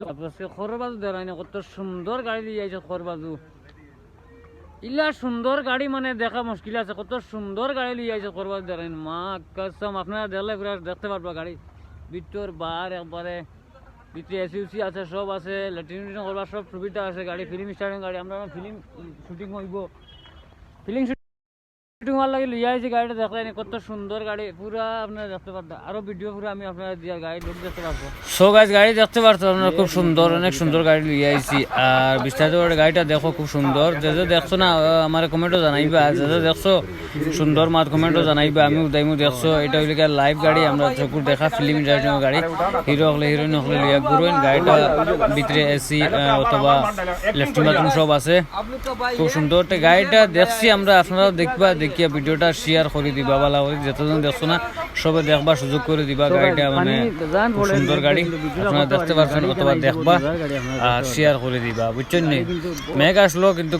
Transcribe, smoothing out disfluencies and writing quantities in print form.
খরবাজু দেখায় না, কত সুন্দর গাড়ি দিয়ে আইছে খরবাজু। ইলা সুন্দর গাড়ি মানে দেখা মুশকিল আছে, কত সুন্দর গাড়ি লিয়ে আইছে খরবাজু দেখায়। মা কসম, আপনারা দেখলে পুরো দেখতে পারবা গাড়ি ভিতর বার একবারে। ভিতরে এসি উসি আছে, সব আছে, ল্যাট্রিন উট্রিন করবার সব সুবিধা আছে। গাড়ি ফিল্ম স্টারিং গাড়ি, আমরা ফিল্ম শুটিং হইব, ফিল্ম শুটিং হওয়ার লাগে লিয়ে আইছি। গাড়িটা দেখলেন কত সুন্দর গাড়ি, পুরা আপনারা দেখতে পারবেন। আরো ভিডিও পুরো আমি আপনারা দিয়া গাড়ি লোক দেখতে পারবো। সো গাইস, গাড়ি দেখতে পারতো আপনারা, খুব সুন্দর, অনেক সুন্দর গাড়ি লিয়ে আইছি। আর বিস্তারিত গাড়িটা দেখো, খুব সুন্দর। যে যে দেখছো না আমার কমেন্টও জানাইবা, যে যে দেখছো সুন্দর মাত কমেন্টও জানাইবা। আমিও দাইমু দেখছো। এটা হইলে লাইভ গাড়ি, আমরা চকুর দেখা ফিল্ম রাইডিং গাড়ি। হিরো হলে হিরোইন হলে লিয়া ঘুরবেন। গাড়িটা ভিতরে এসি অথবা লেফটিং বাথরুম সব আছে, খুব সুন্দর। গাড়িটা দেখছি আমরা, আপনারাও দেখবা, দেখিয়া ভিডিওটা শেয়ার করে দিবা, ভালো করে যতজন দেখছো না সবে দেখবা, সুযোগ করে দিবা। গাড়িটা মানে খুব সুন্দর গাড়ি, আপনারা দেখতে পারছেন অথবা দেখবা আর শেয়ার করে দিবা, বুঝছেন নি? মেঘ আসলো কিন্তু